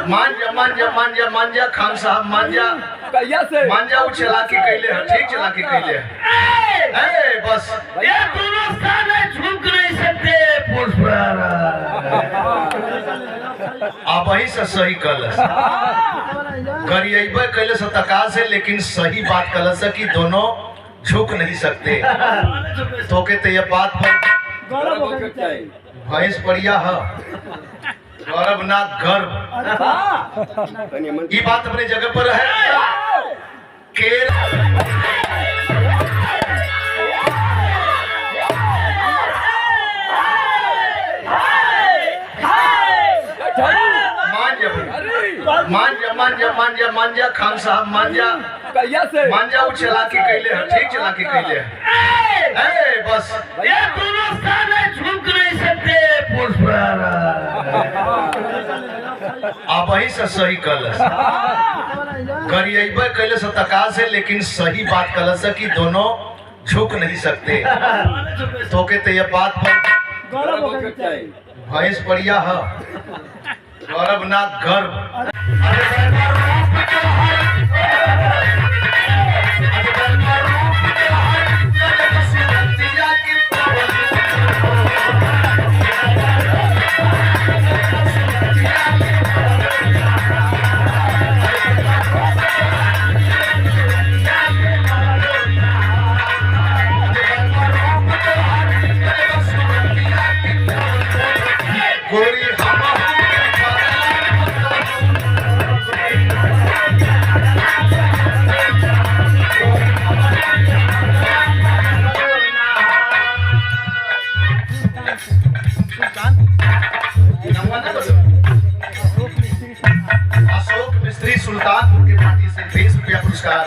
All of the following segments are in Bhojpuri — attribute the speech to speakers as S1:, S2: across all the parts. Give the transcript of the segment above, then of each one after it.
S1: मांजा खान साहब मांजा मांजा वो चलाकी कैले है, ठीक चलाकी कैले है। बस
S2: ये दोनों साले झुक नहीं सकते पुष्पराज।
S1: आप वही से सही कलस गरियाबे कैले से तका से, लेकिन सही बात कलस कि दोनों झुक नहीं सकते। तो के ये बात पर भैंस बढ़िया है, गौरव ना गर्व। ये बात अपने जगह पर है। मांजा खान साहब मांजा मांजा वो चलाकी कैले है, ठीक चलाकी कैले है। बस
S2: ये दोनों साले झुक नहीं सकते पुष्पराज।
S1: आप वही से सही कलस गरियाबे कैले से तका से, लेकिन सही बात कलस कि दोनों झुक नहीं सकते। तो के ये बात पर भैंस बढ़िया है, गौरव ना गर्व। अशोक मिस्त्री सुल्तानपुर के पार्टी से 20 रुपया पुरस्कार।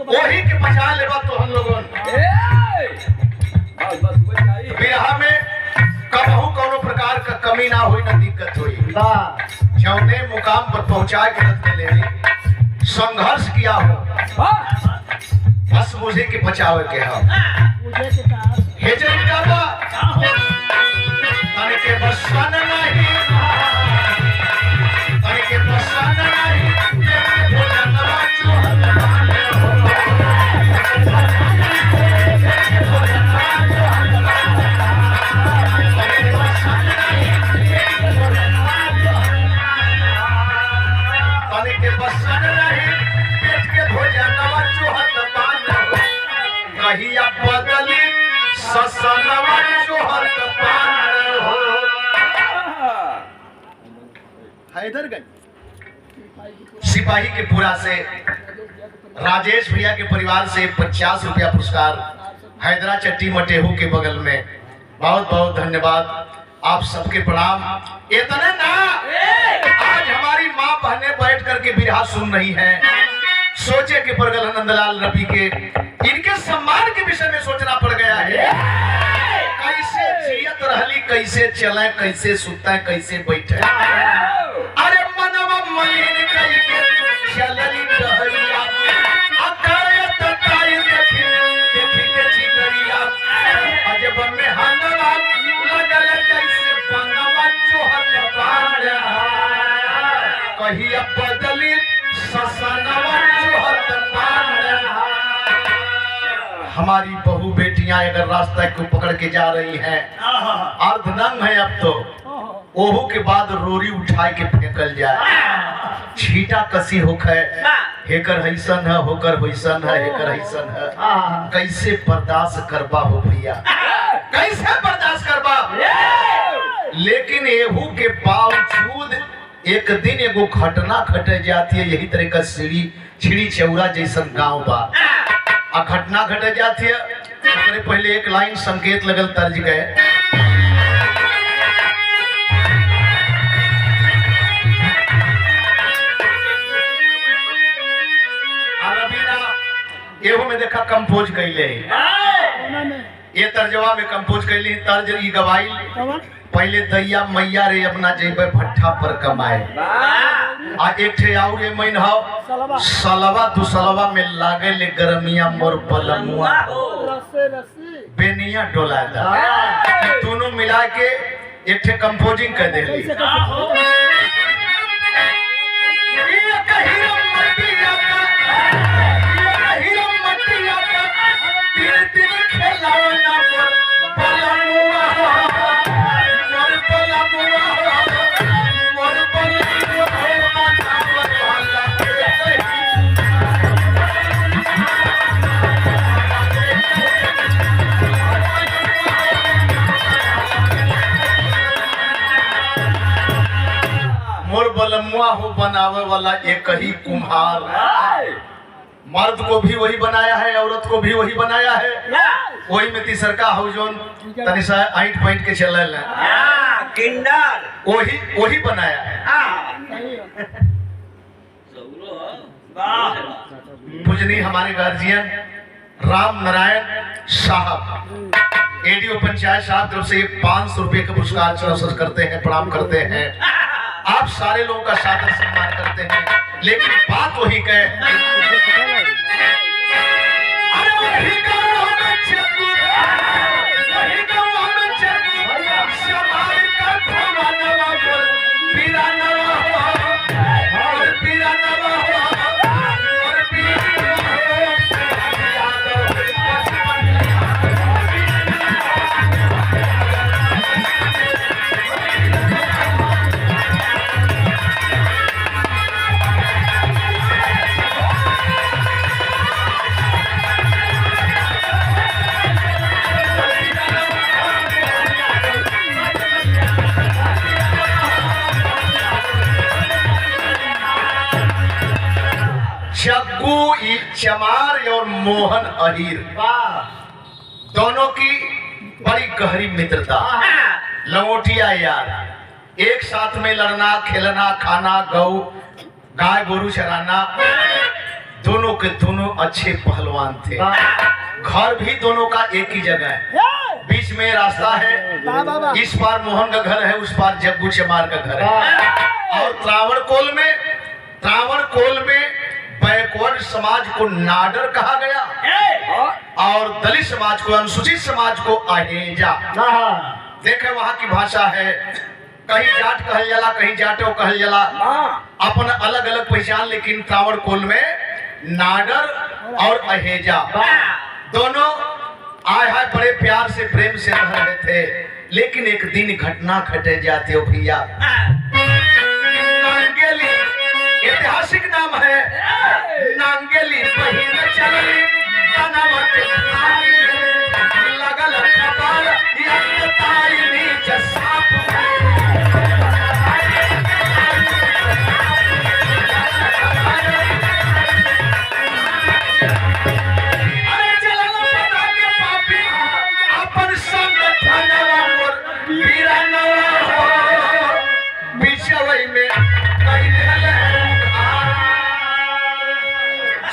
S1: वही के बचा लेवा तो हम लोगों बिरहा में कबहू कोनो प्रकार का कमी ना हुई, ना दिक्कत हुई। जौने मुकाम पर पहुंचा के रखने ले संघर्ष किया हो, बस मुझे के बचावे के हम हेजे का बा तने के बसन नहीं, तने के बसन नहीं बोला नवाचो तने के बसन नहीं पेट के भोजन नवाचो हत पान कहिया बदली ससनवा जोहर पान हो। हैदरगंज सिपाही के पूरा से राजेश भैया के परिवार से 50 रुपया पुरस्कार। हैदरा चट्टी मटेहू के बगल में बहुत बहुत धन्यवाद, आप सबके प्रणाम। इतने ना आज हमारी माँ बहनें बैठ करके बिरहा सुन रही हैं, सोचे के परगल नंदलाल रवि के इनके सम्मान के विषय में सोचना पड़ गया है। कैसे जियत रहली, कैसे चले, कैसे सुते, कैसे बैठे। अरे मनवा मलिन कइके चलली डहरिया अकायत ताई देखी देखी के चिगरिया अजब में हनवा लगल जैसे बनवा चोहत पान कहिया बदली ससनवा चोहत पान। हमारी बहू बेटियां अगर रास्ते को पकड़ के जा रही हैं, अर्धनंग है अब तो, ओहू के बाद रोरी उठाए के फेंकल जाए, छीटा कसी होकर हेकर हैसन है, होकर होइसन है, हेकर हैसन है। कैसे बर्दाश्त करबा हो भैया, कैसे बर्दाश्त करबा। लेकिन एहू के बावजूद एक दिन एगो घटना घट जाती है। यही तरह का छिड़ी चौरा जैसन गांव बा, आ घटना घट जाती है। पहले एक लाइन संकेत लगल तर्ज गए, एहू में देखा कंपोज कैले, ये तर्जवा में कंपोज कैली। तर्ज ई गवाई पहले दैया मैया रे अपना जेबे भट्ठा पर कमाए, आ एक ठे और ये महीन हो सलवा दुसलवा में लागे ले गरमिया मोर बलमुआ बेनिया डोला दोनों मिला के एक ठे कंपोजिंग कर दे बलमुआ हो बनावे वाला एक ही कुम्हार, मर्द को भी वही बनाया है, औरत को भी वही बनाया है। वही में तीसरका हो जोन तनी सा आइट पॉइंट के चल वही बनाया है। पूजनीय हमारे गार्जियन राम नारायण साहब एडीओ पंचायत साहब तरफ से 500 रुपए का पुरस्कार चर्चा करते हैं, प्रणाम करते हैं। आप सारे लोगों का सादर सम्मान करते हैं, लेकिन बात वही कहे जग्गू चमार और मोहन अहीर दोनों की बड़ी गहरी मित्रता, लंगोटिया यार, एक साथ में लड़ना, खेलना, खाना, गाय गोरू चराना, दोनों के दोनों अच्छे पहलवान थे। घर भी दोनों का एक ही जगह है, बीच में रास्ता है, इस पार मोहन का घर है, उस पार जग्गू चमार का घर है। और त्रावणकोल में बैकवर्ड समाज को नाडर कहा गया और दलित समाज को, अनुसूचित समाज को अहेजा। देखे वहां की भाषा है, कहीं जाट कहल जाला, कहीं जाटो कहल जाला, अपन अलग अलग पहचान, लेकिन त्रावणकोल में नाडर और अहेजा दोनों आए हैं, बड़े प्यार से प्रेम से रह रहे थे। लेकिन एक दिन घटना घटे जाते हो भैया। नांगेली ऐतिहासिक नाम है, नांगेली बहिन चलली तनवत थाई, लगल कपाल यत्ताई नीच साप। अरे चलन पता के पापी अपन संग धनवा मोर वीरनवा हो, बिछवई में कई दिल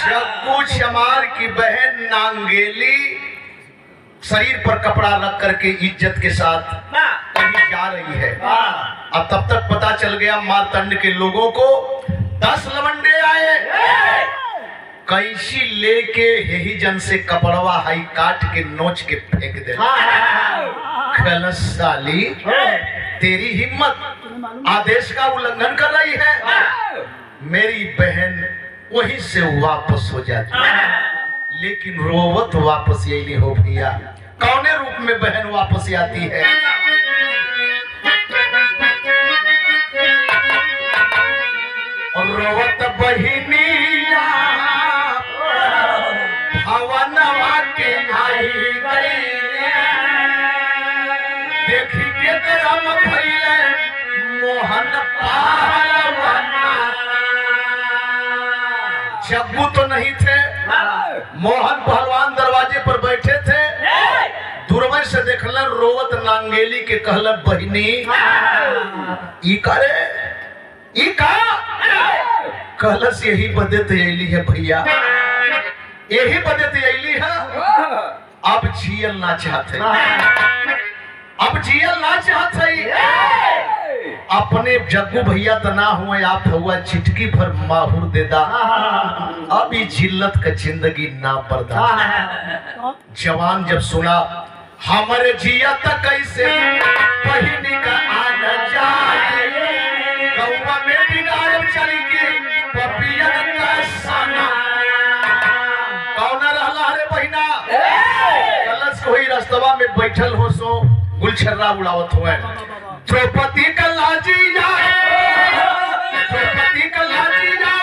S1: जग्गू चमार की बहन नांगेली शरीर पर कपड़ा रख करके इज्जत के साथ कहीं जा रही है। अब तब तक पता चल गया मारतंड के लोगों को, 10 लवंडे आए, कैंची लेके यही जन से कपड़वा हाई काट के नोच के फेंक दे। खलस साली, तेरी हिम्मत, आदेश का उल्लंघन कर रही है। मेरी बहन वहीं से वापस हो जाती, लेकिन रोवत वापस यही हो भैया। कौने रूप में बहन वापस आती है? रोवत बहिनिया भवनवा के आई गई, देखी के धर्म भइले मोहन पहलवाना। जग्गू तो नहीं थे, मोहन पहलवान दरवाजे पर बैठे थे। दूरवर से देखल रोवत नांगेली के कहल बहिनी ई करे ई का कहलस यही बदे तैली है भैया, यही बदे तैली है। अब जियल ना चाहते, अब जियल ना चाहते। अपने जग्गू भैया तो ना हुए, आप हुआ चिटकी भर माहूर देदा। अब जिल्लत का जिंदगी ना बर्दाश्त। जवान जब सुना हमारे जिया तक कैसे बहिनी का आना जाए गौवा में बिगाड़ चली के पपिया का साना कौना रहला रे बहिना कलश कोई रास्तवा में बैठल हो सो गुलछर्रा उड़ावत हुए द्रौपदी का लाजिया द्रौपदी का लाजिया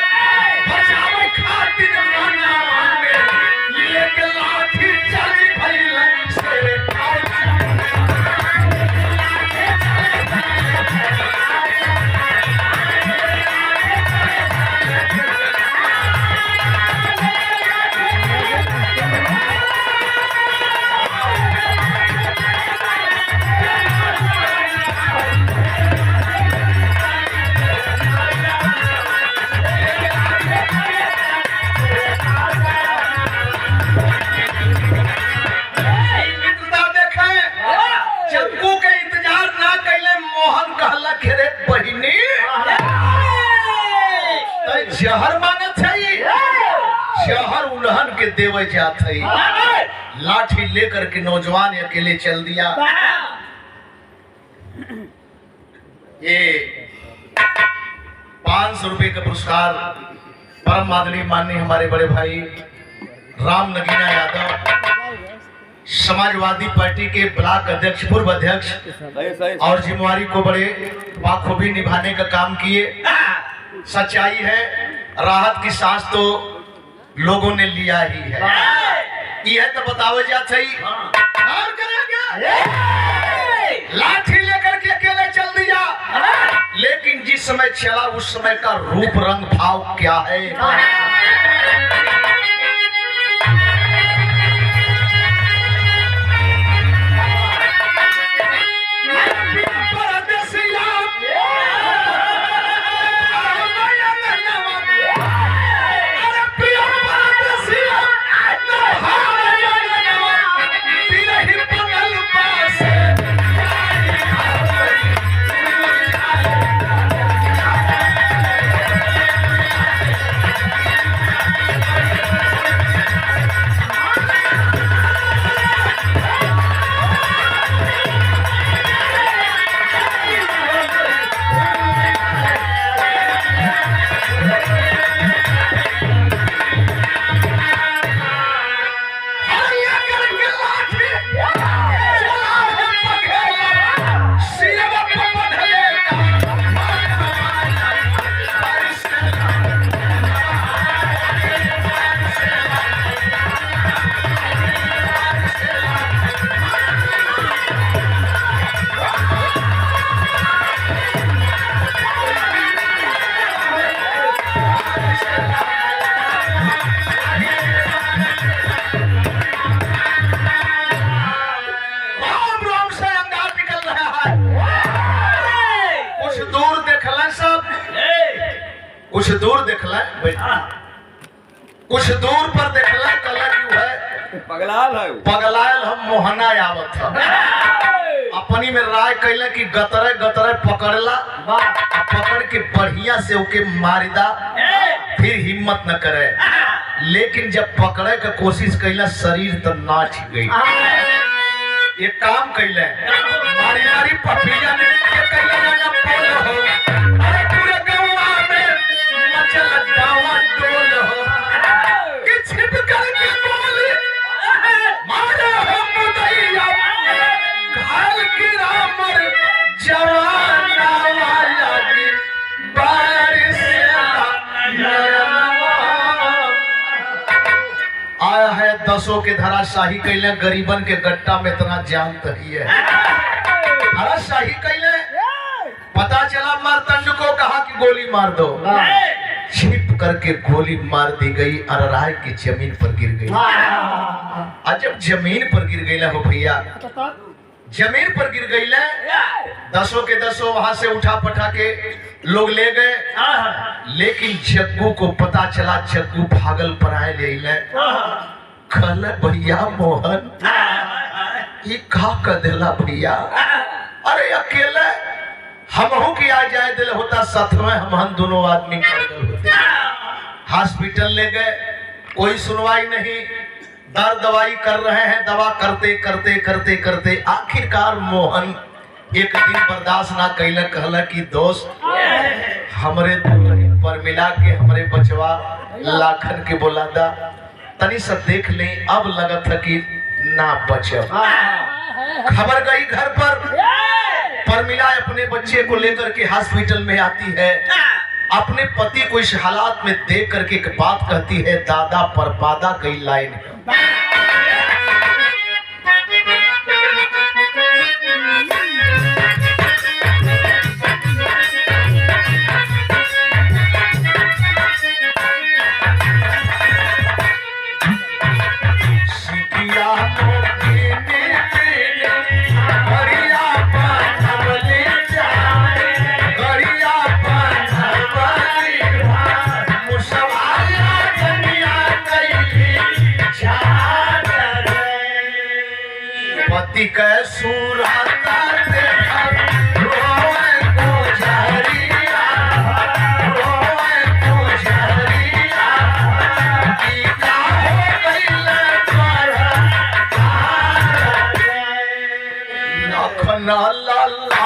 S1: बचावे खातिर माना में लेके लाठी चली भइल से जहर मांगत है जहर उन्हन के देवे जात है लाठी लेकर के नौजवान अकेले चल दिया ये 500 रुपए का पुरस्कार परम आदरणीय माननीय हमारे बड़े भाई राम नगीना यादव समाजवादी पार्टी के ब्लॉक अध्यक्ष पूर्व अध्यक्ष और जिम्मेवारी को बड़े बाखूबी निभाने का काम किए। सच्चाई है राहत की सांस तो लोगों ने लिया ही है यह तो बतावे जात है लाठी लेकर के अकेले चल दिया लेकिन जिस समय चला उस समय का रूप रंग भाव क्या है कुछ दूर देखला कुछ दूर पर देखला कला क्यों है पगलाल हम मोहना आवत अपनी में राय कैला कि गतरे गतरे पकड़ला पकड़ के बढ़िया से ओके मारिदा फिर हिम्मत न करे लेकिन जब पकड़े का कोशिश कैला शरीर तो नाच गई ये काम कैला मारी मारी पपिया ने ये कैला ना बोल हो अरे पूरे गौवा में मचल दावा टोल हो कि छिप करके बोली मारे हम मुदैया घायल की रामर जवान वाला की बारिश आया है दसों के धराशाही कैले गरीबन के गट्टा में इतना जान तही है धराशाही कैले पता चला मारतंड को कहा कि गोली मार दो छिप करके गोली मार दी गई अरराय की जमीन पर गिर गई आज जब जमीन पर गिर गई हो भैया जमीन पर गिर गई दसों के दसों वहां से उठा पठा के लोग ले गए लेकिन जग्गू को पता चला जग्गू भागल पर आए ले कल भैया मोहन ये का कर दिला भैया अरे अकेले हमहू की आ जाए दिल होता साथ में हम दोनों आदमी हॉस्पिटल ले गए कोई सुनवाई नहीं दर्द दवाई कर रहे हैं, दवा करते करते करते करते आखिरकार मोहन एक दिन बर्दाश्त ना कैलक, कहला कि दोस्त हमरे पर मिला के हमरे बचवा लाखन के बोला दा तनी सब देख ले, अब लगत है कि ना बचब। खबर गई घर पर मिला अपने बच्चे को लेकर के हॉस्पिटल में आती है, अपने पति को इस हालात में देख करके एक बात कहती है, दादा परपादा कई लाइन पति के सुराता देखा रोए गुजरिया, रोए गुजरिया, की का हो गइल लखना लाला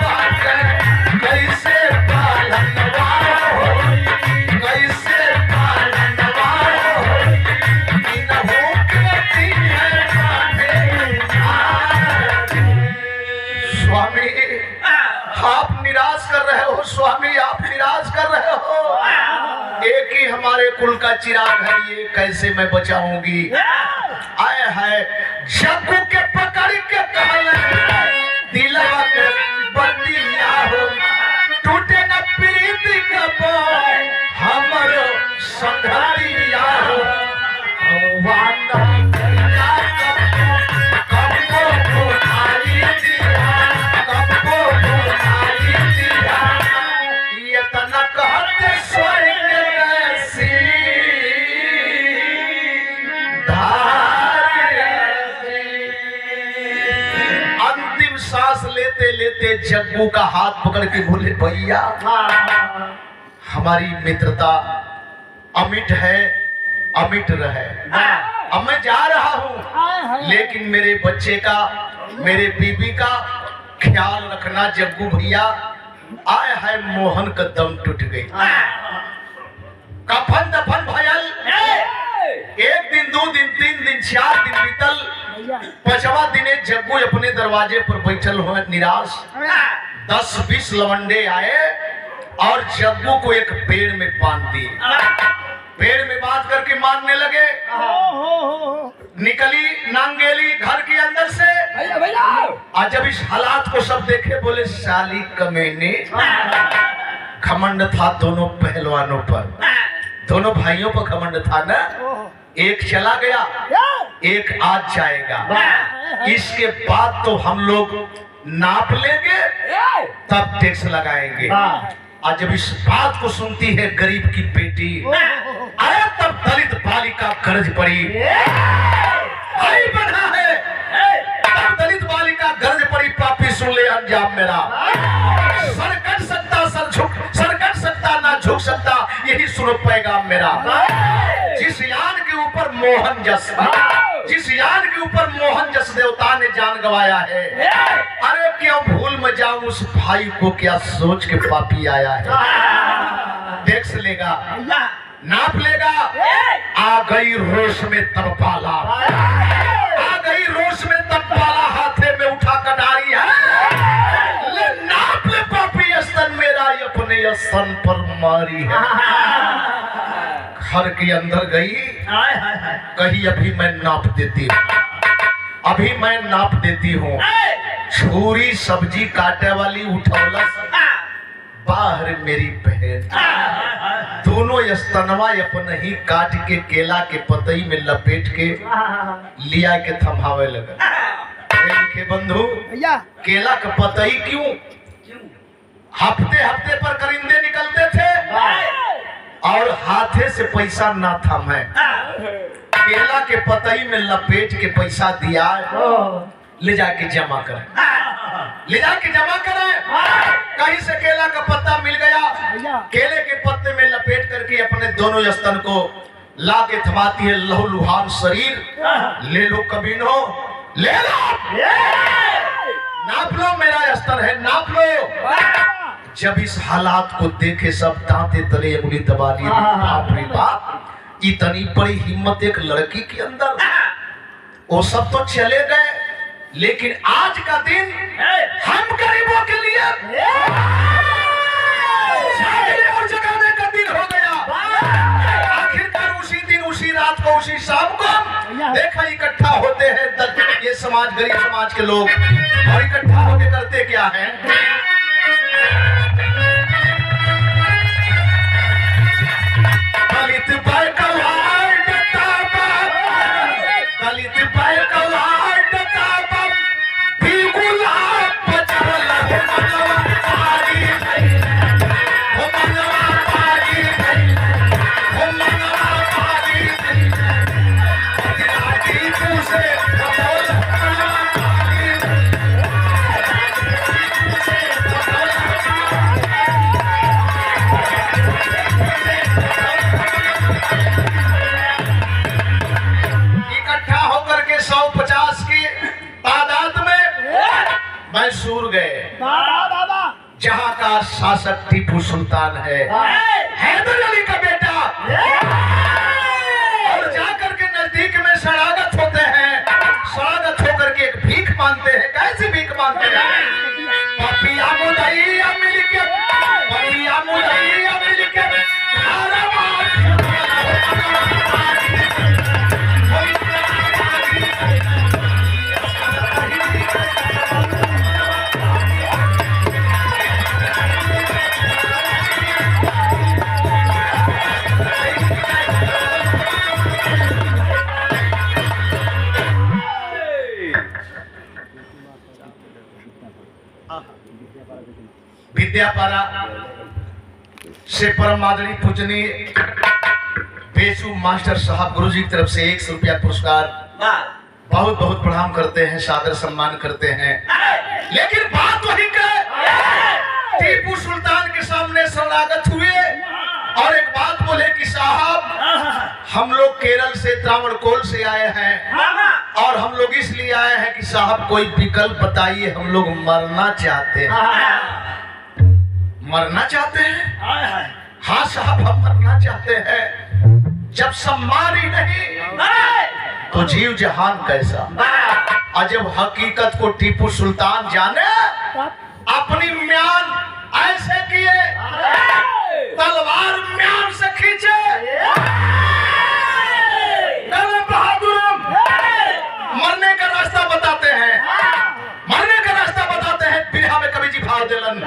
S1: बाटे कैसे पालनवा होई, कैसे पालनवा होई, इन हो के तीन स्वामी आप निराश कर रहे हो, स्वामी आप निराश कर रहे हो। एक ही हमारे कुल का चिराग है, ये कैसे मैं बचाऊंगी। आए है जग्गू के पकड़ के कहले दिलवा के बतिया हो, टूटे न प्रीति कबो हमरो संघारिया हो, वाना करिया कबो बुझाई दिया, कबो बुझाई दिया, ये तना कहते स्वर्ग ऐसी अंतिम सांस लेते लेते जग्गू का हाथ पकड़ के बोले, भैया हमारी मित्रता अमिट है, अमिट रहे। अब मैं जा रहा हूँ, लेकिन मेरे बच्चे का, मेरे बीबी का ख्याल रखना जग्गू भैया। आए है मोहन का दम टूट गई, कफन दफन भयल, एक दिन, दो दिन, तीन दिन, 4 दिन बीतल, 5वां दिने जग्गू अपने दरवाजे पर बैठल हुए निराश। 10-20 लवंडे आए और जग्गू को एक पेड़ में बांध दिए, पेड़ में बांध करके मारने लगे। निकली नांगेली घर के अंदर से, आज जब इस हालात को सब देखे बोले, साली कमीने। घमंड था दोनों पहलवानों पर, दोनों भाइयों पर घमंड था ना। एक चला गया, एक आज जाएगा, इसके बाद तो हम लोग नाप लेंगे तब टैक्स लगाएंगे। आज जब इस बात को सुनती है गरीब की बेटी, अरे तब दलित बालिका गरज पड़ी, भाई बना है, तब दलित बालिका गरज पड़ी, पापी सुन ले अंजाम मेरा। सर कट सकता, सर कट सकता, ना झुक सकता, यही सुनो पैगाम मेरा। जिस यान के ऊपर मोहन जस, जिस यान के ऊपर मोहन जस देवता ने जान गवाया है, अरे क्यों भूल में जाऊं उस भाई को, क्या सोच के पापी आया है। टैक्स लेगा, नाप लेगा, आ गई रोश में तब पाला, आ गई रोश में तब पाला, हाथे में उठा कटारी है, ले नाप ले पापी स्तन मेरा, अपने स्तन पर मारी है। घर के अंदर गई, कही अभी मैं नाप देती हूँ, अभी मैं नाप देती हूँ। छुरी सब्जी काटे वाली उठौलस, बाहर मेरी बहन, दोनों स्तनवा अपन ही काट के केला के पतई में लपेट के लिया के थमावे लगा। के बंधु केला का पतई क्यों? हफ्ते हफ्ते पर करिंदे निकलते थे और हाथे से पैसा ना थमे, केला के पतई में लपेट के पैसा दिया, ले जाके जमा करें, ले जाके जमा करें। कहीं से केला का पत्ता मिल गया, केले के पत्ते में लपेट करके अपने दोनों स्तन को ला के थमाती है लहूलुहान शरीर। ले लो कमीनो, ले लो, नाप लो, मेरा स्तर है, नाप लो। जब इस हालात को देखे सब दांते तले उंगली दबा लिए। बाप रे बाप, इतनी बड़ी हिम्मत एक लड़की के अंदर। वो सब तो चले गए, लेकिन आज का दिन हम गरीबों के लिए जागने और जगाने का दिन हो गया। आखिरकार उसी दिन, उसी रात को, उसी शाम को देखा इकट्ठा होते हैं ये समाज, गरीब समाज के लोग, और इकट्ठा होकर करते क्या है? दलित भाई का लाड ताबा, दलित भाई का लाड ताबा, बिगुला बचवला मनवा पारी भई, हो मनवा पारी भई, हो मनवा पारी भई, राजी पूछे बोल मनवा पारी भई, इकट्ठा होकर के 150 की तादाद में मैसूर गए, जहां का शासक टीपू सुल्तान है, हैदर अली का बेटा। और जाकर के नजदीक में शरागत होते हैं, शरागत होकर के एक भीख मांगते हैं। कैसी भीख मांगते हैं? पपिया मुदैया मिलके, पपिया मुदैया मिलके, विद्यापारा से परम आदरणीय पूजनीय बेचू मास्टर साहब गुरुजी की तरफ से 100 रुपया पुरस्कार बहुत बहुत प्रणाम करते हैं, सादर सम्मान करते हैं। लेकिन बात वही के टीपू सुल्तान के सामने शरणागत हुए और एक बात बोले कि साहब हम लोग केरल से त्रावणकोर से आए हैं और हम लोग इसलिए आए हैं कि साहब कोई विकल्प बताइए, हम लोग मरना चाहते हैं। मरना चाहते हैं? हाँ साहब, हम मरना चाहते हैं। जब सम्मान ही नहीं तो जीव जहान कैसा? और जब हकीकत को टीपू सुल्तान जाने, अपनी म्यान ऐसे किए, तलवार म्यान से खींचे, बहादुर मरने का रास्ता बताते हैं, मरने का रास्ता बताते हैं। बिरहा में कवि जी भाव दिलन,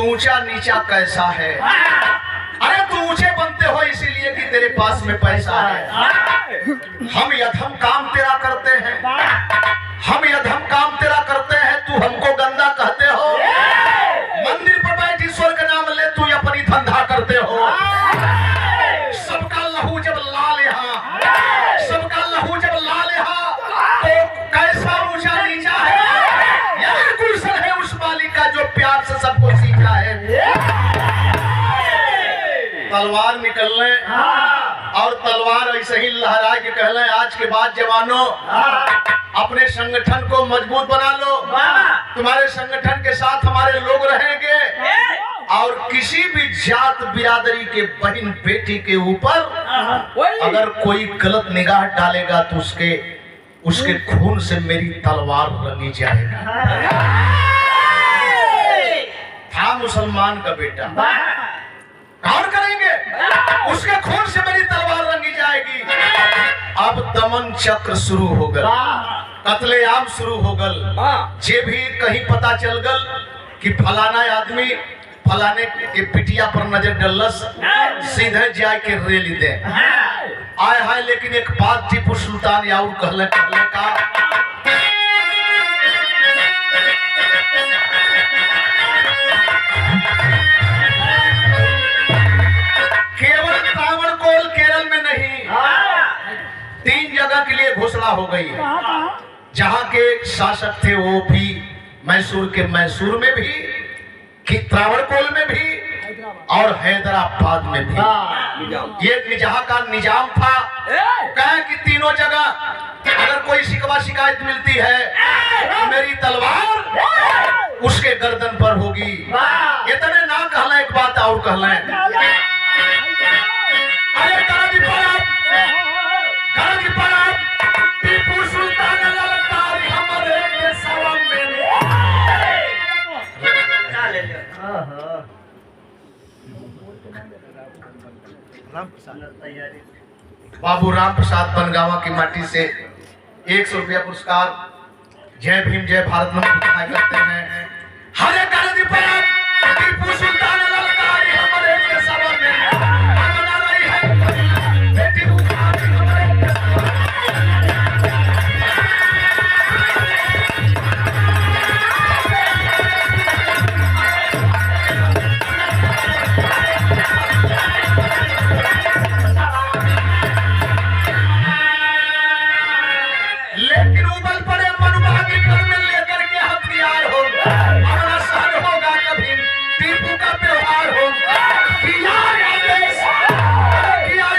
S1: ऊंचा नीचा कैसा है? अरे तू ऊंचे बनते हो इसीलिए कि तेरे पास में पैसा है। हम यथम काम तेरा करते हैं, हम यथम काम तेरा करते हैं, तू हमको गंदा कहते हो। मंदिर पर बैठ ईश्वर का नाम ले, तू अपनी धंधा करते हो। सबका लहू जब लाल यहाँ, सबका लहू जब लाल यहाँ, तो कैसा ऊंचा नीचा है? यही गुलशन है उस मालिक का जो प्यार से सबको सीखा है। तलवार निकलने और तलवार ऐसे ही लहरा के कहले, आज के बाद जवानों अपने संगठन को मजबूत बना लो। तुम्हारे संगठन के साथ हमारे लोग रहेंगे और किसी भी जात बिरादरी के बहन बेटी के ऊपर अगर कोई गलत निगाह डालेगा तो उसके खून से मेरी तलवार रंगी जाएगी। था मुसलमान का बेटा, कौन करेंगे? उसके खून से मेरी तलवार रंगी जाएगी। अब दमन चक्र शुरू हो गल, कत्लेआम शुरू हो गल। जे भी कहीं पता चल गल कि फलाना आदमी फलाने के पिटिया पर नजर डलस, सीधे जाके रेल दे। आए हाय लेकिन एक बात टीपू सुल्तान यार कहले का केवल त्रावणकोर केरल में नहीं 3 जगह के लिए घोषणा हो गई है। जहां के शासक थे वो भी मैसूर के मैसूर में भी, त्रावणकोर में भी और हैदराबाद में भी। ये निजहाँ का निजाम था, कहे कि तीनों जगह अगर कोई शिकवा शिकायत मिलती है मेरी तलवार उसके गर्दन पर होगी। इतने ना कहला, एक बात और कहला, अरे टीपू सुल्तान ललकारी हमारे देशवा में। बाबू राम प्रसाद बनगावा की माटी से 100 रुपया पुरस्कार। जय भीम जय भारत मंत्र करते हैं। हरे टीपू सुल्तान ललकारी हमारे देशवा में बना रही है बेटी बुखारी हमारे लेकिन उबल पड़े मनभागी कर में लेकर के हथियार हो, हमारा सहन होगा कभी टीपू का त्योहार हो। किया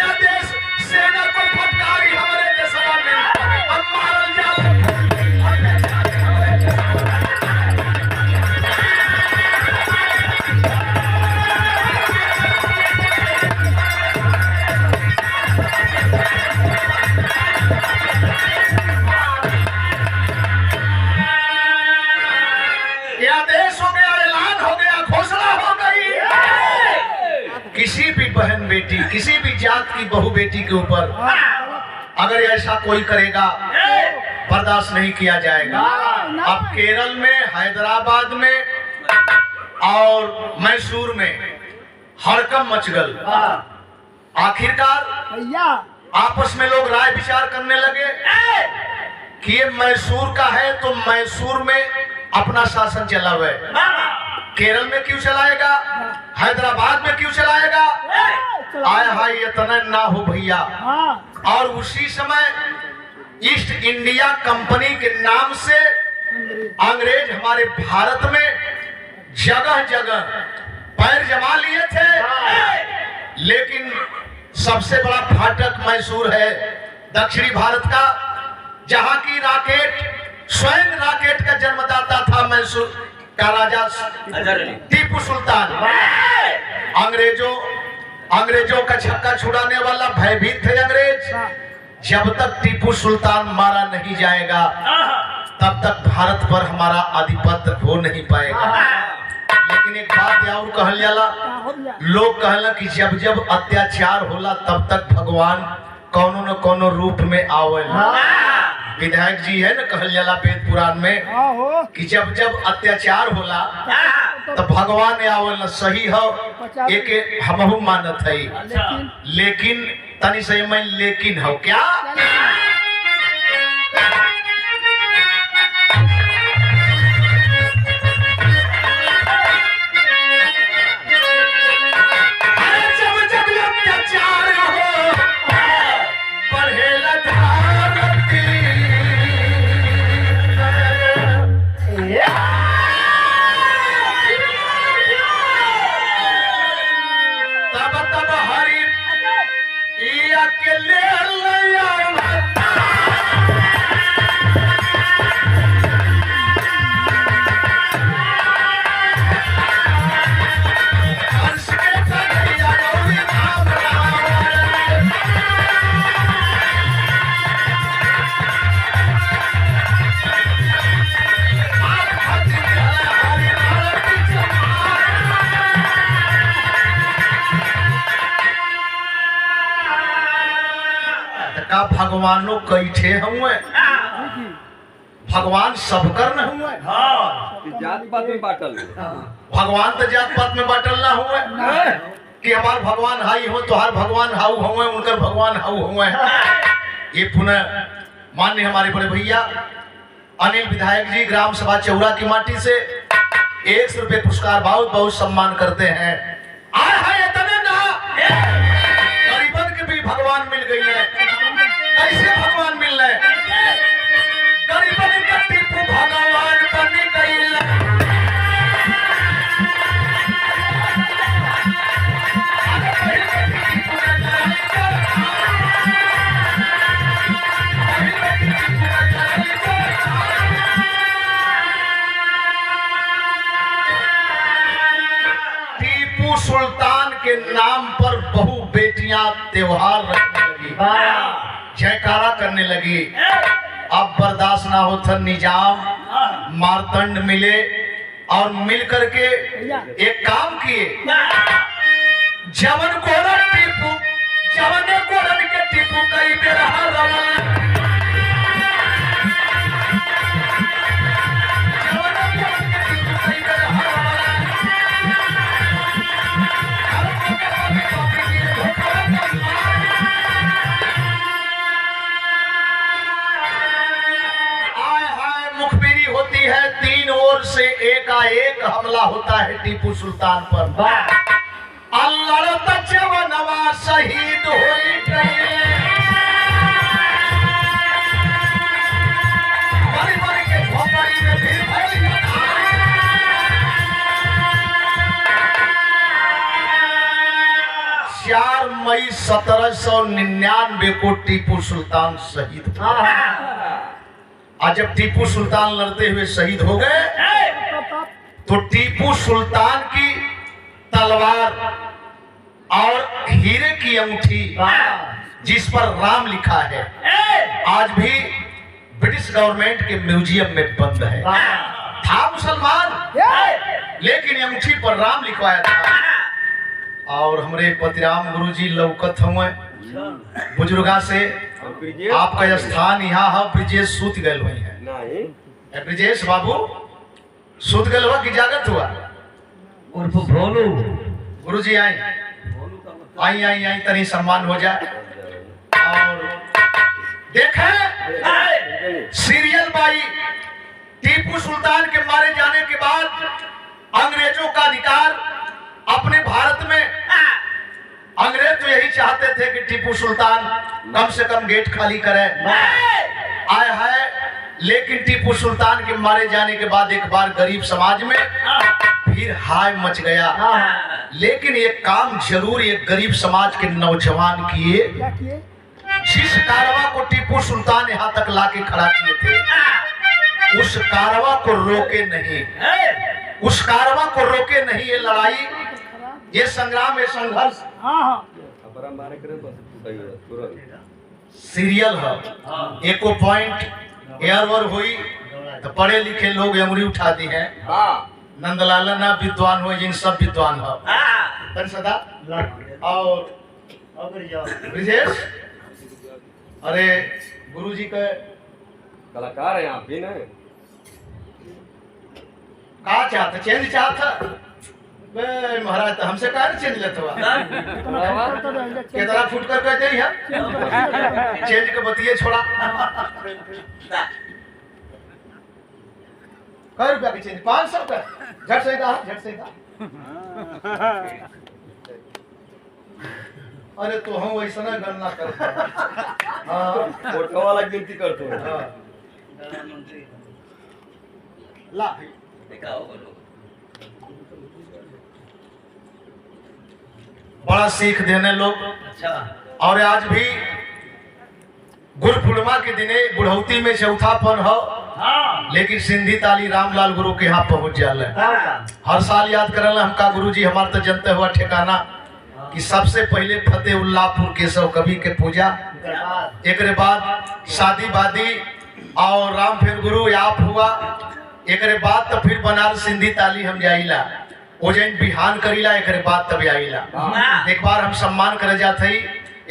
S1: आदेश सेना को फटकारी हमारे देशवा में अब मारल जाए। आदेश हो गया, ऐलान हो गया, घोषणा हो गई। किसी भी बहन बेटी, किसी भी जात की बहू बेटी के ऊपर अगर ऐसा कोई करेगा बर्दाश्त नहीं किया जाएगा। अब केरल में, हैदराबाद में और मैसूर में हड़कंप मच गल। आखिरकार आपस में लोग राय विचार करने लगे कि ये मैसूर का है तो मैसूर में अपना शासन चलावे, केरल में क्यों चलाएगा, हैदराबाद में क्यों चलाएगा। आया हाय इतना ना हो भैया। और उसी समय ईस्ट इंडिया कंपनी के नाम से अंग्रेज हमारे भारत में जगह जगह पैर जमा लिए थे। लेकिन सबसे बड़ा फाटक मैसूर है दक्षिणी भारत का, जहां की रॉकेट, स्वयं रॉकेट का जन्मदाता था मैसूर का राजा टीपू सुल्तान। अंग्रेजों का छक्का छुड़ाने वाला भयभीत थे अंग्रेज। जब तक टीपू सुल्तान मारा नहीं जाएगा तब तक भारत पर हमारा आधिपत्य हो नहीं पाएगा। लेकिन एक बात और कहल जाला, लोग कहला कि जब जब अत्याचार होला तब तक भगवान कोनो न कोनो रूप में आवेला। विधायक जी है न कहल जाला वेद पुराण में कि जब जब अत्याचार होला तो भगवान आवल। सही हो, एक हमहू मानत है, लेकिन तनी सही में लेकिन हो क्या। भगवानों कैठे हुए, भगवान सबकर न हुए।
S3: जात पात में बाटल,
S1: भगवान तो जात पात में बाटल ना हुए। कि हमार भगवान हाई हो तोहार भगवान हाउ हुए उनकर भगवान हाउ हुए। ये पुनः मान्य हमारे बड़े भैया अनिल विधायक जी ग्राम सभा चौरा की माटी से 100 रुपये पुरस्कार बहुत बहुत सम्मान करते हैं। आए हाय इतने ना गरीबन के भी भगवान मिल गई है। कैसे भगवान मिल रहे गरीबन का टीपू भगवान बन गई। टीपू सुल्तान के नाम पर बहु बेटियां त्योहार रखने लगी, जयकारा करने लगी। अब बर्दाश्त ना हो था निजाम मारतंड मिले और मिल करके एक काम किए। जवन कोरन टीपू जवन कोरन के टीपू कई बेरा रवा होती है। 3 ओर से एकाएक हमला होता है टीपू सुल्तान पर। अल्लाह जवानवा शहीद हो के झोपड़ी में भीड़ 4 मई 1799 को टीपू सुल्तान शहीद हुआ। आज जब टीपू सुल्तान लड़ते हुए शहीद हो गए तो टीपू सुल्तान की तलवार और हीरे की अंगूठी जिस पर राम लिखा है आज भी ब्रिटिश गवर्नमेंट के म्यूजियम में बंद है। था मुसलमान लेकिन अंगूठी पर राम लिखवाया था। और हमारे पतिराम गुरुजी लौकत हुए बुजुर्गा से आपका स्थान यहाँ है। ब्रिजेश सूत गए हुए हैं। ब्रिजेश बाबू सूत गए हुआ कि जागत हुआ
S2: उर्फ भोलू
S1: गुरुजी आई आई आई आई तनी सम्मान हो जाए। और देखें सीरियल बाई टीपू सुल्तान के मारे जाने के बाद अंग्रेजों का अधिकार अपने भारत में। अंग्रेज तो यही चाहते थे कि टीपू सुल्तान कम से कम गेट खाली करे आए है। लेकिन टीपू सुल्तान के मारे जाने के बाद एक बार गरीब समाज में फिर हाय मच गया। लेकिन ये काम जरूर एक गरीब समाज के नौजवान किए। जिस कारवा को टीपू सुल्तान यहाँ तक लाके खड़ा किए थे उस कारवा को रोके नहीं, उस कारवा को रोके नहीं। ये लड़ाई ये संग्राम ये संघर्ष सीरियल है। एको पॉइंट एयरवर हुई तो पढ़े लिखे लोग अंगुली उठा दी है। नंदलाल ना विद्वान हो जिन सब विद्वान हो सदा। और ब्रिजेश अरे गुरुजी के
S3: कलाकार है आप भी ना
S1: का चाहता चेंज चाहता महाराज तो हमसे कहा चेंज लेते हुआ कितना फुट कर कहते हैं चेंज के बतिए छोड़ा कै रुपया की चेंज 500 का झट से कहा झट से कहा। अरे तो हम वैसा ना गणना करते
S3: फोटो वाला गिनती करते हैं।
S1: ला बड़ा सीख देने लोग। और आज भी गुरु पूर्णिमा के दिने बुढ़ौती में चौथापन हो लेकिन सिंधी ताली रामलाल गुरु के यहाँ पहुंच जाले। हर साल याद करल हमका गुरु जी हमारे तो जनते हुआ ठिकाना कि सबसे पहले फतेहुल्लाहपुर केशव कवि के पूजा एक बाद शादी वादी और राम फिर गुरु आप हुआ एक बाद तो फिर बनारस सिंधी ताली हम जाइला ओजन बिहान करीला एक बाद तब आइला। एक बार हम सम्मान करे जाते ही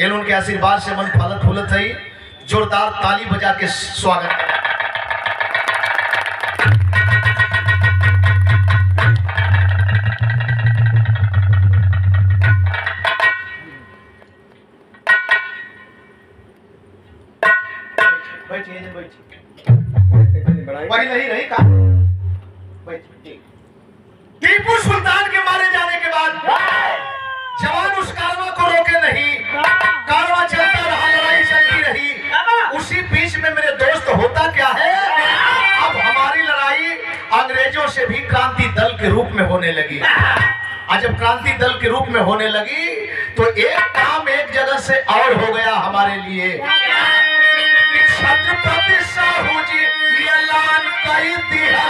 S1: इन उनके आशीर्वाद से मन फलत फूलत है। जोरदार ताली बजा के स्वागत।
S3: बढ़ाई।
S1: पहले ही रही का टीपू सुल्तान के मारे जाने के बाद जवान उस कारवां को रोके नहीं, कारवां चलता रहा, लड़ाई चलती रही। उसी बीच में मेरे दोस्त होता क्या है, अब हमारी लड़ाई अंग्रेजों से भी क्रांति दल के रूप में होने लगी। आज जब क्रांति दल के रूप में होने लगी तो एक काम एक जगह से और हो गया हमारे लिए। छत्रपति साहू जी ये ऐलान कर दिया,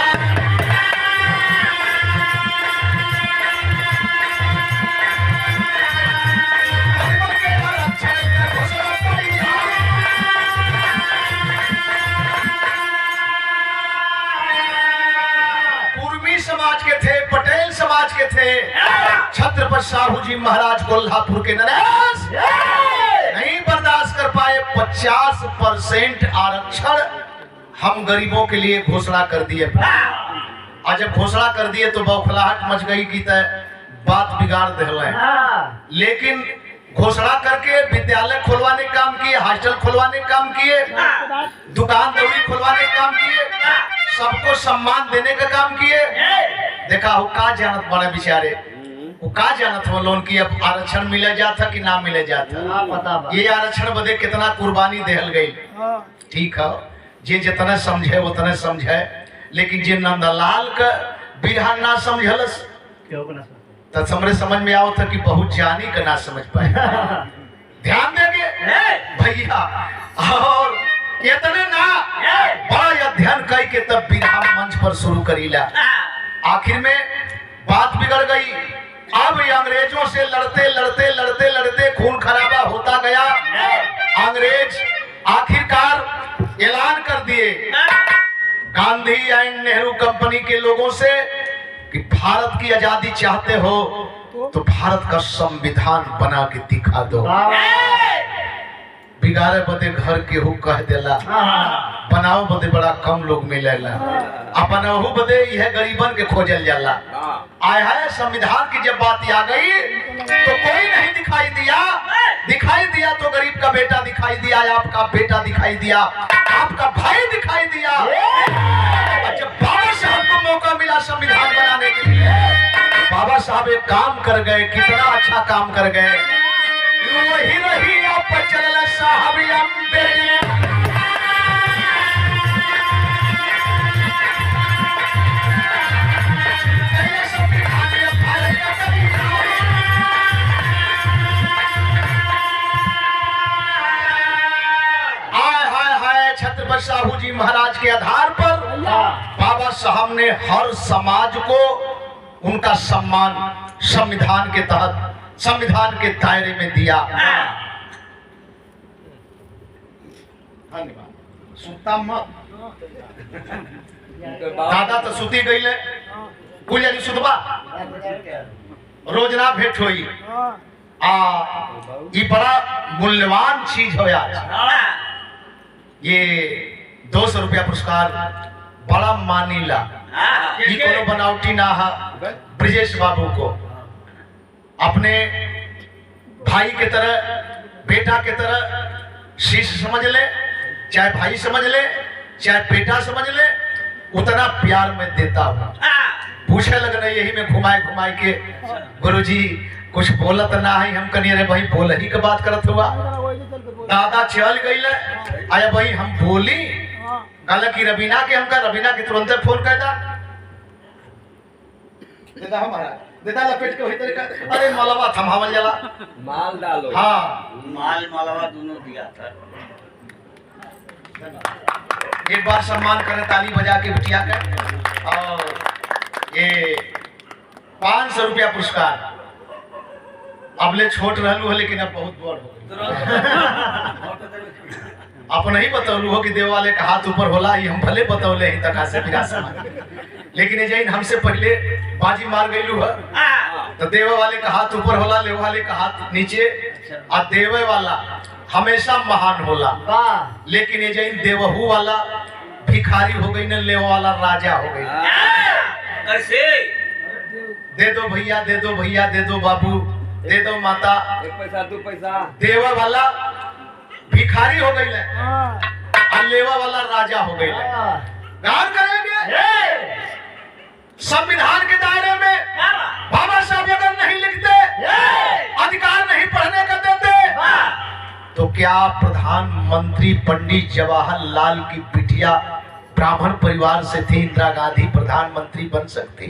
S1: समाज के थे, पटेल समाज के थे। छत्रपति साहू जी महाराज कोल्हापुर के नरेश नहीं बर्दाश्त कर पाए। 50% आरक्षण हम गरीबों के लिए घोषणा कर दिए। आज जब घोषणा कर दिए तो बौखलाहट मच गई कि बात बिगाड़ दिले। लेकिन घोषणा करके विद्यालय खुलवाने का काम किए, हॉस्टल खुलवाने का काम किए, दुकान दौड़ी खुलवाने का काम किए, सबको सम्मान देने का काम किए। देखा हो का जानत बड़े बेचारे, वो का जानत हो लोन की अब आरक्षण मिले जाता कि ना मिले जाता। ये आरक्षण बदे कितना कुर्बानी देहल गई। ठीक है, जे जितना समझे उतने समझे, लेकिन जे नंदलाल का बिरहा ना समझलस तो हमरे समझ में आओ था कि बहुत जानी का ना समझ पाए। ध्यान देंगे भैया, और इतने ना बड़ा अध्ययन करके तब बिरहा मंच पर शुरू करीला। आखिर में बात बिगड़ गई। अब अंग्रेजों से लड़ते लड़ते लड़ते लड़ते खून खराबा होता गया। अंग्रेज आखिरकार ऐलान कर दिए गांधी एंड नेहरू कंपनी के लोगों से कि भारत की आजादी चाहते हो तो भारत का संविधान बना के दिखा दो। बिगाड़े बदे घर के हु कह देला, बनाओ बदे बड़ा कम लोग मिलेला, अपनहु बदे यह गरीबन के खोजल जाला। आया है संविधान की जब बात आ गई तो कोई नहीं दिखाई दिया। दिखाई दिया तो गरीब का बेटा दिखाई दिया, आपका बेटा दिखाई दिया, आपका भाई दिखाई दिया। जब बाबा साहब को मौका मिला संविधान बनाने के लिए, बाबा साहब एक काम कर गए, कितना अच्छा काम कर गए। वही रही आप चल साहब छत्रपति साहू जी महाराज के आधार पर बाबा साहब ने हर समाज को उनका सम्मान संविधान के तहत संविधान के दायरे में दिया। सुता मत दादा तो सुती गई ले कुल सुतबा रोज ना भेंट होई। ये बड़ा मूल्यवान चीज हो यार। ये 200 रुपया पुरस्कार बड़ा मानीला। ये कोनो बनावटी ना है। ब्रिजेश बाबू को अपने भाई के तरह, बेटा के तरह शिष्य समझ ले, चाहे भाई समझ ले, चाहे बेटा समझ ले, उतना प्यार मैं देता हूँ। पूछे लगना यही में घुमाए घुमाए के गुरुजी कुछ बोलत ना है। हम कनिए रे भाई बोल ही के बात करत हुआ। दादा चल गई ले, आया भाई हम बोली गल की रबीना के, हमका रबीना के तुरंत फोन कर देता हमारा देता लपेट के वही तरीका। अरे मलवा थमावल जला
S3: माल डालो।
S1: हाँ
S2: माल मलवा दोनों दिया था।
S1: एक बार सम्मान करें ताली बजा के बिटिया के। और ये 500 रुपया पुरस्कार अबले छोट रहलू है लेकिन अब बहुत बड़ हो गई। आप नहीं बतौलू हो कि देव वाले का हाथ ऊपर होला, ये हम भले बतौले ही तक से लेकिन ये जैन हमसे पहले बाजी मार गईलू है तो देव वाले का हाथ ऊपर होला, लेव वाले का हाथ नीचे। और देवे वाला हमेशा महान होला, लेकिन ये जैन देवहू वाला भिखारी हो गई न, लेव वाला राजा हो गई।
S2: कैसे?
S1: दे दो भैया, दे दो भैया, दे दो बाबू, दे दो माता।
S3: 1 पैसा 2 पैसा।
S1: देवा वाला भिखारी हो गई है और लेवा वाला राजा हो गए। गौर करेंगे संविधान के दायरे में बाबा साहब अगर नहीं लिखते, अधिकार नहीं पढ़ने का देते, तो क्या प्रधानमंत्री पंडित जवाहरलाल की बिटिया ब्राह्मण परिवार से थी, इंदिरा गांधी प्रधानमंत्री बन सकती?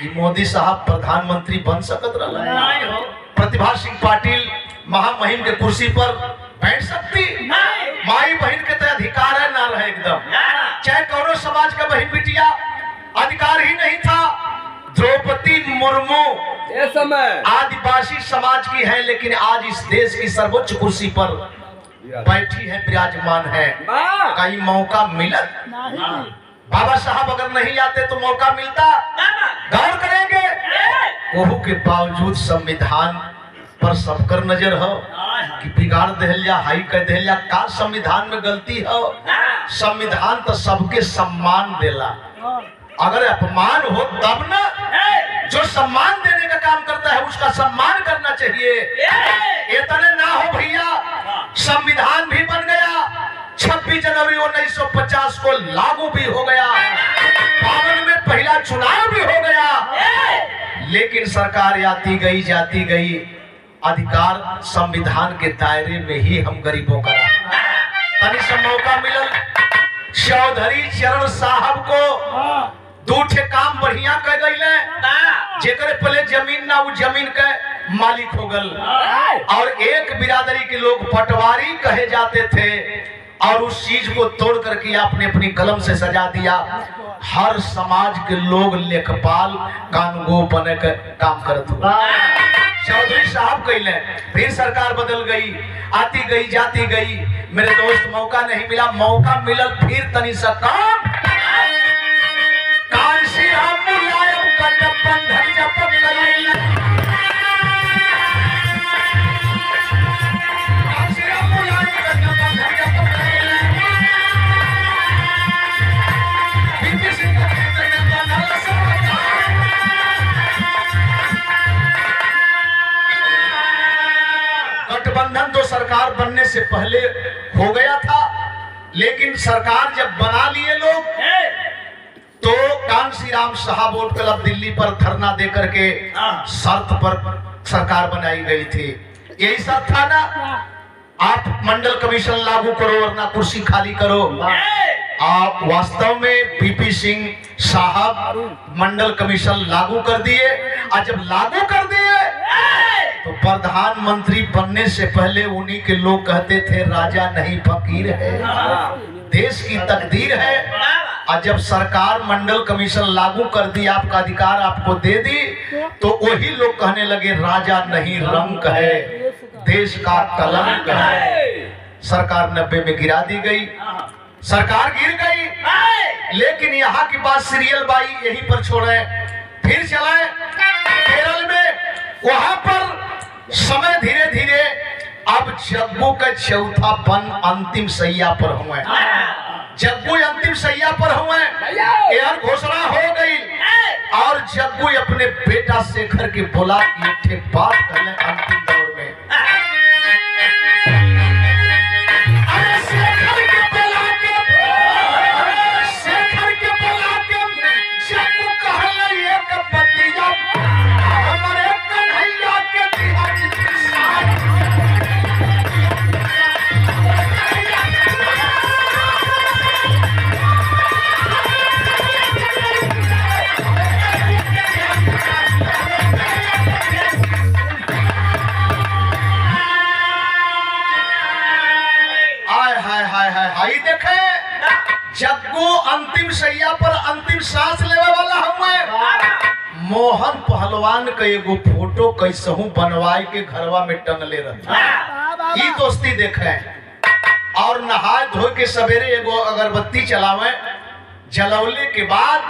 S1: ये मोदी साहब प्रधानमंत्री बन सकत रहा? प्रतिभा सिंह पाटिल महामहिम के कुर्सी पर बैठ सकती? माई बहन के तो अधिकार है ना रहे एकदम, चाहे कौनो समाज का बहन बिटिया, अधिकार ही नहीं था। द्रौपदी मुर्मू
S3: ये समय
S1: आदिवासी समाज की है, लेकिन आज इस देश की सर्वोच्च कुर्सी पर बैठी है, विराजमान है। कहीं मौका मिला? बाबा साहब अगर नहीं आते तो मौका मिलता? गौर करेंगे वहू के बावजूद संविधान पर सबकर नजर हो कि बिगाड़ दहलिया, हाई कह दहलिया, का संविधान में गलती हो? संविधान तो सबके सम्मान देला, अगर अपमान हो तब ना। जो सम्मान देने का काम करता है उसका सम्मान करना चाहिए। इतने ना हो भैया, संविधान भी बन गया, 26 जनवरी 1950 को लागू भी हो गया, 52 में पहला चुनाव भी हो गया, लेकिन सरकार आती गई जाती गई, अधिकार संविधान के दायरे में ही हम गरीबों का रहा। तनी से मौका मिलल चौधरी चरण साहब को, दूठे काम बढ़िया कह गई, जेकर पहले जमीन ना वो जमीन के मालिक हो गल, और एक बिरादरी के लोग पटवारी कहे जाते थे, और उस चीज को तोड़ करके आपने अपनी कलम से सजा दिया। हर समाज के लोग लेखपाल कानून बने के काम करते चौधरी साहब कहले, फिर सरकार बदल गई, आती गई जाती गई, मेरे दोस्त मौका नहीं मिला, मौका मिलल फिर तनी सा काम। गठबंधन तो सरकार बनने से पहले हो गया था, लेकिन सरकार जब बना लिए लोग तो कांशी राम साहब क्लब दिल्ली पर धरना देकर के शर्त पर सरकार बनाई गई थी। यही सब था ना, आप मंडल कमीशन लागू करो वरना कुर्सी खाली करो। आप वास्तव में बीपी सिंह साहब मंडल कमीशन लागू कर दिए, और जब लागू कर दिए तो प्रधानमंत्री बनने से पहले उन्हीं के लोग कहते थे राजा नहीं फकीर है, देश की तकदीर है। और जब सरकार मंडल कमीशन लागू कर दी, आपका अधिकार आपको दे दी, तो वही लोग कहने लगे राजा नहीं रंक है, देश का कलंक है। सरकार 90 में गिरा दी गई, सरकार गिर गई, लेकिन यहाँ की बात सीरियल बाई यहीं पर छोड़े, फिर चलाए केरल में। वहां पर समय धीरे धीरे अब जग्गू का चौथा पन अंतिम सैया पर हुए, जग्गू अंतिम सैया पर हुए, यह घोषणा हो गई, और जग्गू अपने बेटा शेखर के बोला कि एक बात कहले अंतिम दौर में, जग्गू अंतिम सैया पर अंतिम सांस लेवे वाला हुए। मोहन पहलवान का एगो फोटो कैसहू बनवाई के घरवा में टंगले रहे, ई दोस्ती देखे, और नहाए धोए के सवेरे एगो अगरबत्ती चलावे, जलौले के बाद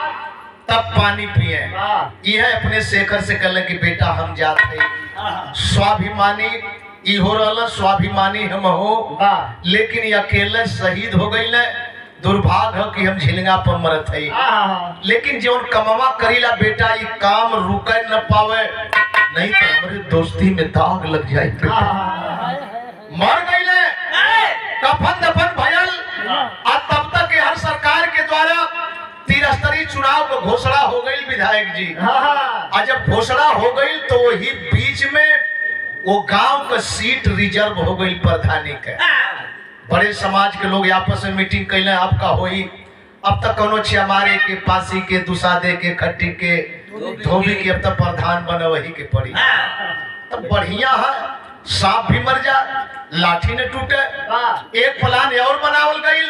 S1: तब पानी पिए। यह अपने शेखर से कहले कि बेटा हम जाते स्वाभिमानी ई हो रहा, स्वाभिमानी हम हो, लेकिन अकेले शहीद हो गई। दुर्भाग्य है कि हम झिलंगा पर मरत है, लेकिन जो कमावा करीला बेटा ये काम रुके न पावे, नहीं तो हमारे दोस्ती में दाग लग जाए। मर गई कफन दफन भयल, तरी चुनाव को घोषणा हो गई विधायक जी। और जब घोषणा हो गई तो वही बीच में वो गांव का सीट रिजर्व हो गई प्रधानी के। बड़े समाज के लोग आपस में मीटिंग कैले आपका होई, अब तक कोनो छियामारे के, पासी के, दुसादे के, खट्टी के, धोबी के, अब तक प्रधान बने वही के पड़ी। तब बढ़िया है, सांप भी मर जा, लाठी न टूटे। एक प्लान और बनावल गई।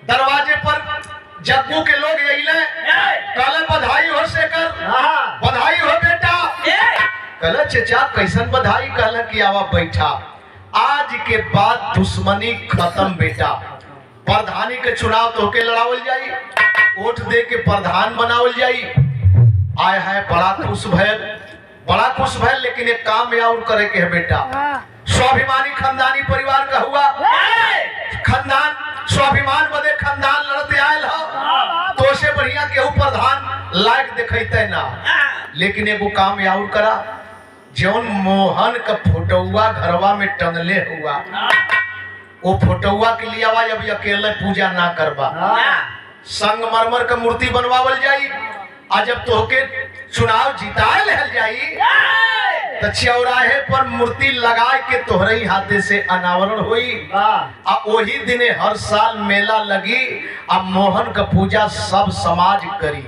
S1: दरवाजे पर जग्गू के लोग अइले, कहले बधाई हो शेखर, बधाई हो बेटा। कहले चचा कैसन बधाई? कहले कि आवा बैठा, आज के बाद दुश्मनी खत्म बेटा। प्रधानी के चुनाव तो के लड़ावल जाई, वोट दे के प्रधान बनावल जाई। आए है बड़ा खुश भैल, बड़ा खुश भैल। लेकिन एक काम और करे के है बेटा। स्वाभिमानी खानदानी परिवार का हुआ, खानदान स्वाभिमान बदे खानदान लड़ते आयल हो, तो से बढ़िया केहू प्रधान लायक दिखते ना। लेकिन एगो काम और करा, जौन मोहन का फोटोआ घरवा में टंगले हुआ, वो फोटोआ के लिए आवा, अभी अकेले पूजा ना करबा, संगमरमर का मूर्ति बनवावल जाई। आज जब तोहके चुनाव जिताए लहल जाई तो चौराहे पर मूर्ति लगा के तोहरे ही हाथे से अनावरण हुई। आ वही दिने हर साल मेला लगी। अब मोहन का पूजा सब समाज करी।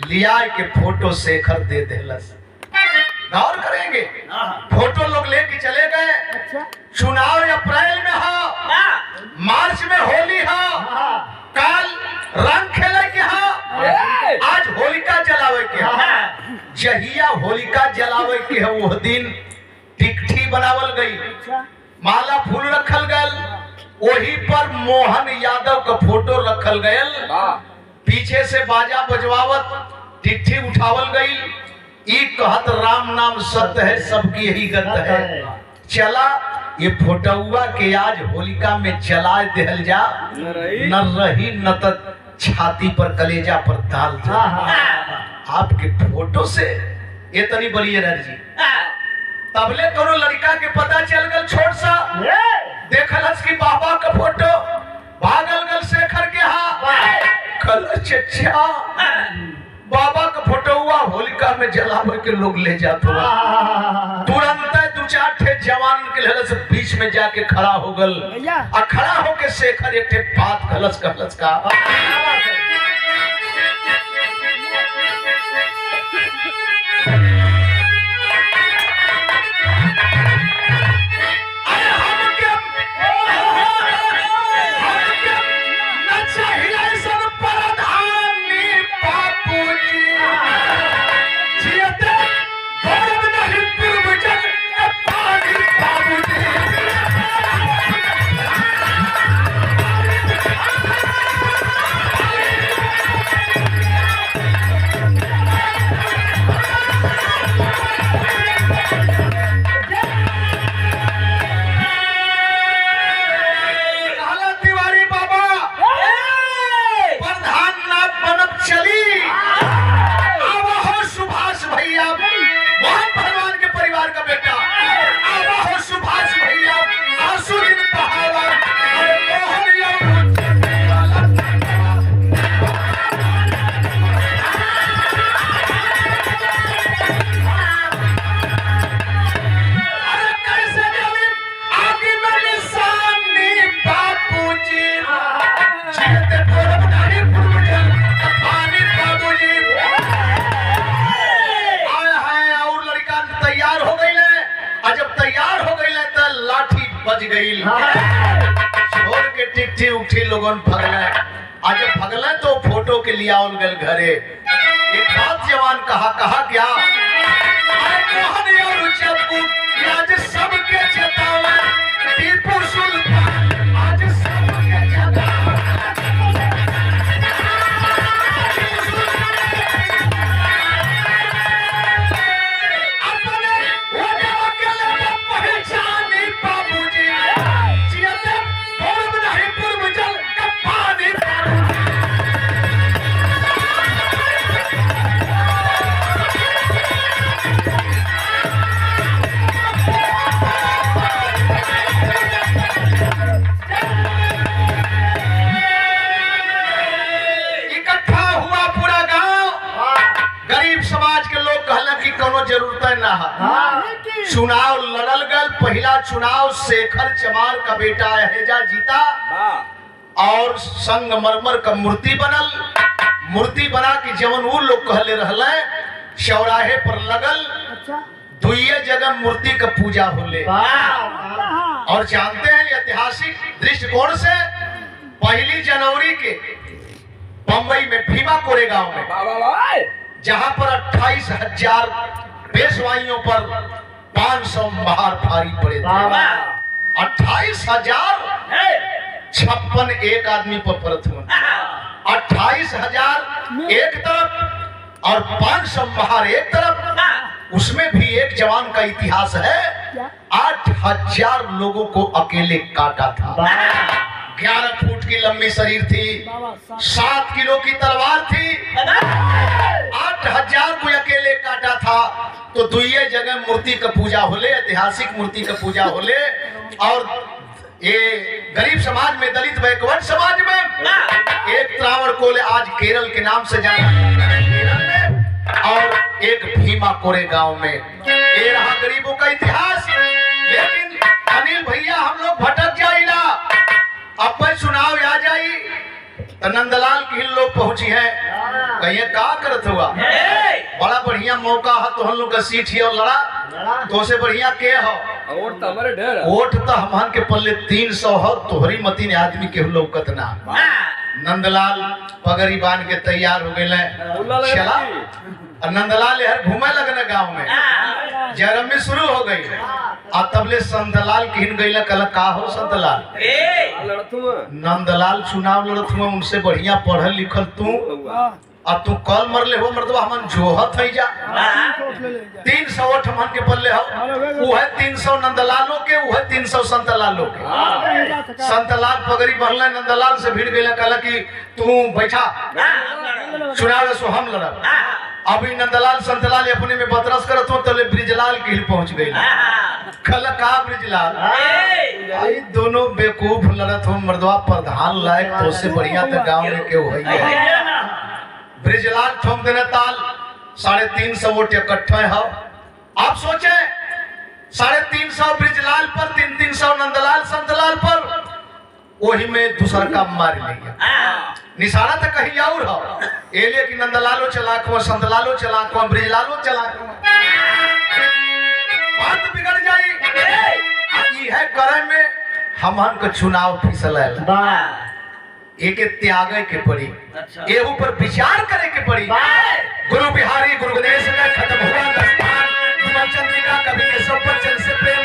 S1: लिया के फोटो शेखर दे देलस। गौर करेंगे, फोटो लोग लेके चले गए। चुनाव अप्रैल में हो, मार्च में होली हो, काल रंग खेले के हो, आज होलिका जलावे के हो। जहिया होलिका जलावे के है वो दिन टिकठी बनावल गई, माला फूल रखल गयल, वही पर मोहन यादव का फोटो रखल गयल। पीछे से बाजा बजवावत टिकठी उठावल गई। ई कहत राम नाम सत्य है, सबकी यही गत है। चला ये फोटोआ के आज होलिका में जला देहल जा, न रही न तक छाती पर कलेजा पर दाल जा। आपके फोटो से इतनी बड़ी एनर्जी। तबले दोनों लड़का के पता चल गल, छोट सा देखलस कि बाबा का फोटो भागल गल शेखर के कल चचा बाबा का फोटो हुआ होलिका में जलावे के लोग ले जाते हुआ। तुरंत दो चार ठे जवान के लहर से बीच में जाके खड़ा हो गल। और खड़ा होके शेखर एक ठे बात कहलस का छोड़ के टिकठी उठी लोगन भगले। आज भगले तो फोटो के लिए आउल गल घरे। एक बात जवान कहा क्या आज सबके चेतावे टीपू सुल्तान आज सबके जरूरत ना है। चुनाव लड़ल गल, पहला चुनाव शेखर चमार का बेटा अहेजा जीता और संगमरमर का मूर्ति बनल। मूर्ति बना के जवन वो लोग कहले रहले चौराहे पर लगल, दुइये जगह मूर्ति का पूजा होले। और जानते हैं ऐतिहासिक दृष्टिकोण से 1 जनवरी के बंबई में भीमा कोरेगांव में जहां पर 28,000 पेशवाइयों पर 500 महार भारी पड़े थे। 28,000 56 एक आदमी पर परत हुआ। 28,000 एक तरफ और 500 महार एक तरफ। उसमें भी एक जवान का इतिहास है, 8,000 लोगों को अकेले काटा था। 11 फुट की लंबी शरीर थी, 7 किलो की तलवार थी, 8,000 को अकेले काटा था। तो दुइये जगह मूर्ति का पूजा होले, ऐतिहासिक मूर्ति का पूजा होले। और ये गरीब समाज में, दलित बैकवर्ड समाज में एक त्रावण कोले आज केरल के नाम से जाना केरल में, और एक भीमा कोरेगांव में। ये रहा गरीबों का इतिहास। लेकिन अनिल भैया हम लोग भटक जाइला, अब चुनाव आ जाई तो नंदलाल की लोग पहुंची है, कहिए का करत हुआ, बड़ा बढ़िया मौका है तो हम लोग का सीट ही और लड़ा तो से बढ़िया के हो वोट तो हमन के पल्ले 300 हो, तोहरी मती ने आदमी के लोग कतना। नंदलाल पगड़ी बांध के तैयार हो गए, चला नंदलाल यार घूमे लगने गांव में, जरमी शुरू हो गई। और तबले संतलाल किन गईला, कल का हो संतलाल नंदलाल चुनाव लड़त हुआ, उनसे बढ़िया पढ़ल लिखल तू, और तू कल मरले हो मर्दवा हमन जोहत है जा 300 वोट हमन के पल्ले हो, वो है 300 नंदलालों के, वो है 300 संतलालों के। संतलाल पगड़ी बहला नंदलाल से भिड़ गईला, कहला कि तू बैठा चुनाव सो हम लड़ब। अभी नंदलाल संतलाल अपने में बतरस करत हो, तले ब्रिजलाल के हिल पहुंच गई। कल का ब्रिजलाल आई दोनों बेवकूफ लड़त हो, मर्दवा प्रधान लायक तो से बढ़िया तो गांव में के हो है। ब्रिजलाल ठोक देने ताल, 350 वोट इकट्ठे हो। आप सोचे 350 ब्रिजलाल पर, 300 नंदलाल संतलाल पर, वही में दूसरा का मार लिया। निशाना तो कहीं और हो, एलिए कि नंदलालो चलाक हो, संतलालो चलाक हो, ब्रिजलालो चलाक हो, बात बिगड़ जाई। है करे में हमन को चुनाव फिसला, एक त्यागे के पड़ी, ये ऊपर विचार करे के पड़ी। गुरु बिहारी गुरु गणेश में खत्म हुआ दस्तान, चंद्रिका कवि के सब बच्चन से प्रेम